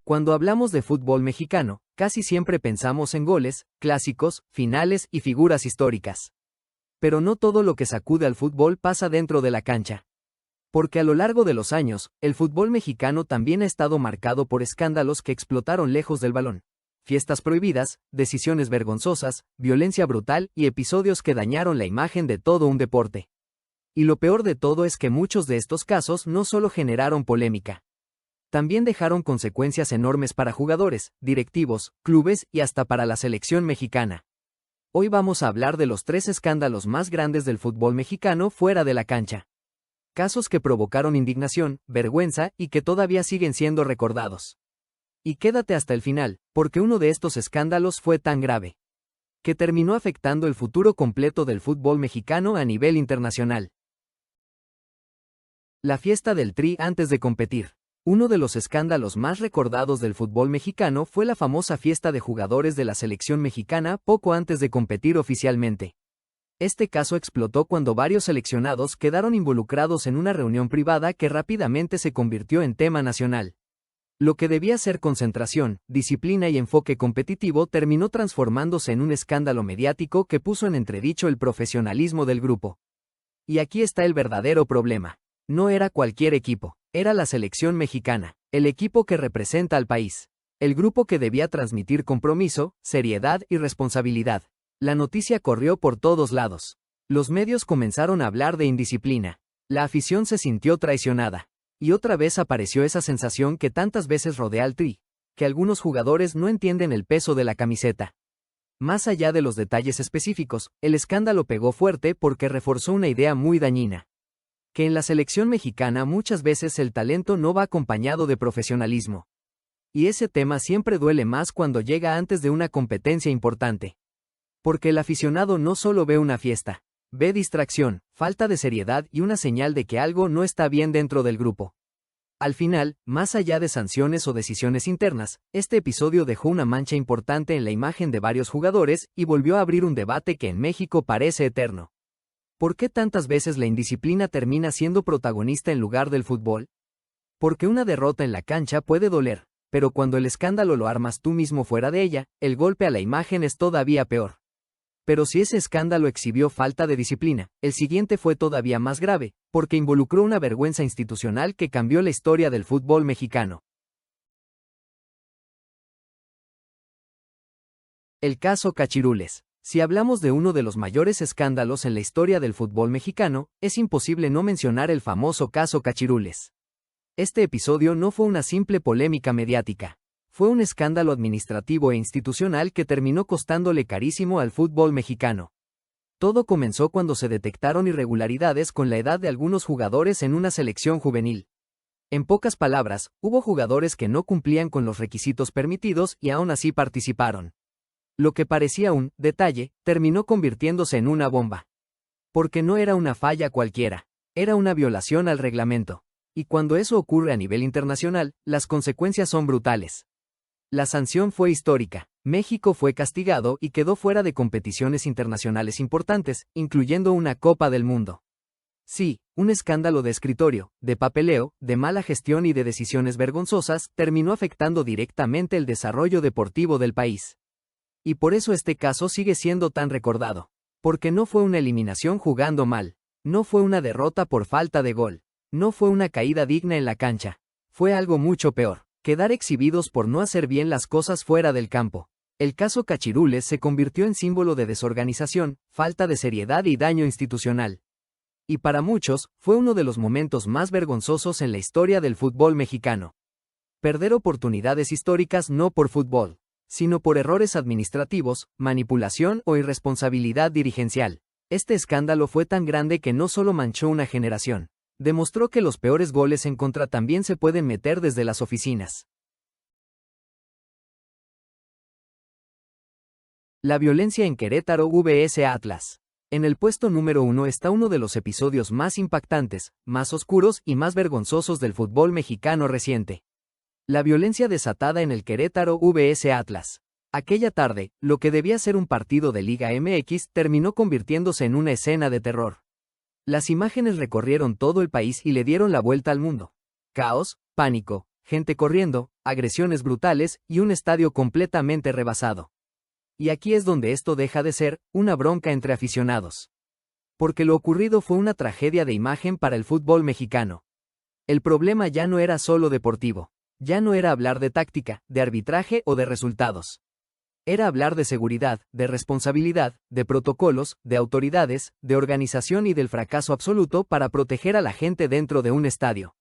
Cuando hablamos de fútbol mexicano, casi siempre pensamos en goles, clásicos, finales y figuras históricas. Pero no todo lo que sacude al fútbol pasa dentro de la cancha. Porque a lo largo de los años, el fútbol mexicano también ha estado marcado por escándalos que explotaron lejos del balón. Fiestas prohibidas, decisiones vergonzosas, violencia brutal y episodios que dañaron la imagen de todo un deporte. Y lo peor de todo es que muchos de estos casos no solo generaron polémica. También dejaron consecuencias enormes para jugadores, directivos, clubes y hasta para la selección mexicana. Hoy vamos a hablar de los 3 escándalos más grandes del fútbol mexicano fuera de la cancha. Casos que provocaron indignación, vergüenza y que todavía siguen siendo recordados. Y quédate hasta el final, porque uno de estos escándalos fue tan grave que terminó afectando el futuro completo del fútbol mexicano a nivel internacional. La fiesta del Tri antes de competir. Uno de los escándalos más recordados del fútbol mexicano fue la famosa fiesta de jugadores de la selección mexicana poco antes de competir oficialmente. Este caso explotó cuando varios seleccionados quedaron involucrados en una reunión privada que rápidamente se convirtió en tema nacional. Lo que debía ser concentración, disciplina y enfoque competitivo terminó transformándose en un escándalo mediático que puso en entredicho el profesionalismo del grupo. Y aquí está el verdadero problema. No era cualquier equipo, era la selección mexicana, el equipo que representa al país. El grupo que debía transmitir compromiso, seriedad y responsabilidad. La noticia corrió por todos lados. Los medios comenzaron a hablar de indisciplina. La afición se sintió traicionada. Y otra vez apareció esa sensación que tantas veces rodea al Tri, que algunos jugadores no entienden el peso de la camiseta. Más allá de los detalles específicos, el escándalo pegó fuerte porque reforzó una idea muy dañina. Que en la selección mexicana muchas veces el talento no va acompañado de profesionalismo. Y ese tema siempre duele más cuando llega antes de una competencia importante. Porque el aficionado no solo ve una fiesta, ve distracción, falta de seriedad y una señal de que algo no está bien dentro del grupo. Al final, más allá de sanciones o decisiones internas, este episodio dejó una mancha importante en la imagen de varios jugadores y volvió a abrir un debate que en México parece eterno. ¿Por qué tantas veces la indisciplina termina siendo protagonista en lugar del fútbol? Porque una derrota en la cancha puede doler, pero cuando el escándalo lo armas tú mismo fuera de ella, el golpe a la imagen es todavía peor. Pero si ese escándalo exhibió falta de disciplina, el siguiente fue todavía más grave, porque involucró una vergüenza institucional que cambió la historia del fútbol mexicano. El caso Cachirules. Si hablamos de uno de los mayores escándalos en la historia del fútbol mexicano, es imposible no mencionar el famoso caso Cachirules. Este episodio no fue una simple polémica mediática. Fue un escándalo administrativo e institucional que terminó costándole carísimo al fútbol mexicano. Todo comenzó cuando se detectaron irregularidades con la edad de algunos jugadores en una selección juvenil. En pocas palabras, hubo jugadores que no cumplían con los requisitos permitidos y aún así participaron. Lo que parecía un detalle, terminó convirtiéndose en una bomba. Porque no era una falla cualquiera, era una violación al reglamento. Y cuando eso ocurre a nivel internacional, las consecuencias son brutales. La sanción fue histórica. México fue castigado y quedó fuera de competiciones internacionales importantes, incluyendo una Copa del Mundo. Sí, un escándalo de escritorio, de papeleo, de mala gestión y de decisiones vergonzosas terminó afectando directamente el desarrollo deportivo del país. Y por eso este caso sigue siendo tan recordado. Porque no fue una eliminación jugando mal. No fue una derrota por falta de gol. No fue una caída digna en la cancha. Fue algo mucho peor. Quedar exhibidos por no hacer bien las cosas fuera del campo. El caso Cachirules se convirtió en símbolo de desorganización, falta de seriedad y daño institucional. Y para muchos, fue uno de los momentos más vergonzosos en la historia del fútbol mexicano. Perder oportunidades históricas no por fútbol, sino por errores administrativos, manipulación o irresponsabilidad dirigencial. Este escándalo fue tan grande que no solo manchó una generación, demostró que los peores goles en contra también se pueden meter desde las oficinas. La violencia en Querétaro vs Atlas. En el puesto número 1 está uno de los episodios más impactantes, más oscuros y más vergonzosos del fútbol mexicano reciente. La violencia desatada en el Querétaro vs Atlas. Aquella tarde, lo que debía ser un partido de Liga MX terminó convirtiéndose en una escena de terror. Las imágenes recorrieron todo el país y le dieron la vuelta al mundo. Caos, pánico, gente corriendo, agresiones brutales y un estadio completamente rebasado. Y aquí es donde esto deja de ser una bronca entre aficionados. Porque lo ocurrido fue una tragedia de imagen para el fútbol mexicano. El problema ya no era solo deportivo. Ya no era hablar de táctica, de arbitraje o de resultados. Era hablar de seguridad, de responsabilidad, de protocolos, de autoridades, de organización y del fracaso absoluto para proteger a la gente dentro de un estadio.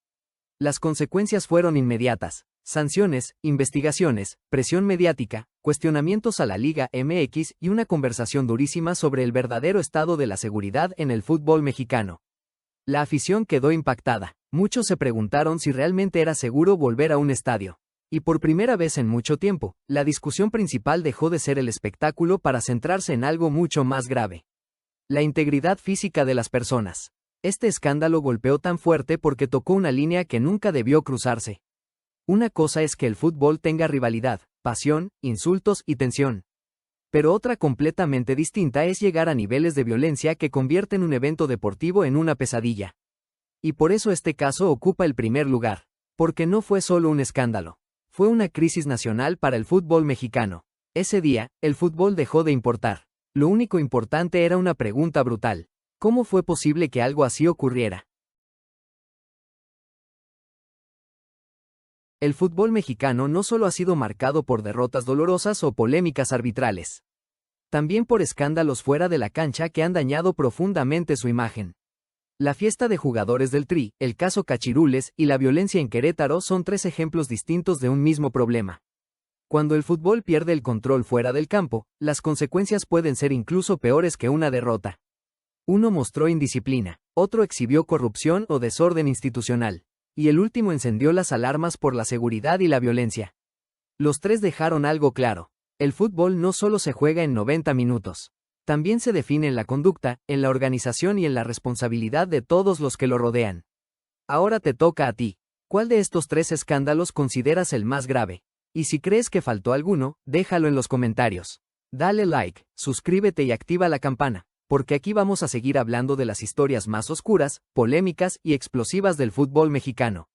Las consecuencias fueron inmediatas: sanciones, investigaciones, presión mediática, cuestionamientos a la Liga MX y una conversación durísima sobre el verdadero estado de la seguridad en el fútbol mexicano. La afición quedó impactada. Muchos se preguntaron si realmente era seguro volver a un estadio. Y por primera vez en mucho tiempo, la discusión principal dejó de ser el espectáculo para centrarse en algo mucho más grave: la integridad física de las personas. Este escándalo golpeó tan fuerte porque tocó una línea que nunca debió cruzarse. Una cosa es que el fútbol tenga rivalidad, pasión, insultos y tensión. Pero otra completamente distinta es llegar a niveles de violencia que convierten un evento deportivo en una pesadilla. Y por eso este caso ocupa el primer lugar. Porque no fue solo un escándalo. Fue una crisis nacional para el fútbol mexicano. Ese día, el fútbol dejó de importar. Lo único importante era una pregunta brutal: ¿cómo fue posible que algo así ocurriera? El fútbol mexicano no solo ha sido marcado por derrotas dolorosas o polémicas arbitrales. También por escándalos fuera de la cancha que han dañado profundamente su imagen. La fiesta de jugadores del Tri, el caso Cachirules y la violencia en Querétaro son tres ejemplos distintos de un mismo problema. Cuando el fútbol pierde el control fuera del campo, las consecuencias pueden ser incluso peores que una derrota. Uno mostró indisciplina, otro exhibió corrupción o desorden institucional, y el último encendió las alarmas por la seguridad y la violencia. Los tres dejaron algo claro: el fútbol no solo se juega en 90 minutos. También se define en la conducta, en la organización y en la responsabilidad de todos los que lo rodean. Ahora te toca a ti. ¿Cuál de estos tres escándalos consideras el más grave? Y si crees que faltó alguno, déjalo en los comentarios. Dale like, suscríbete y activa la campana, porque aquí vamos a seguir hablando de las historias más oscuras, polémicas y explosivas del fútbol mexicano.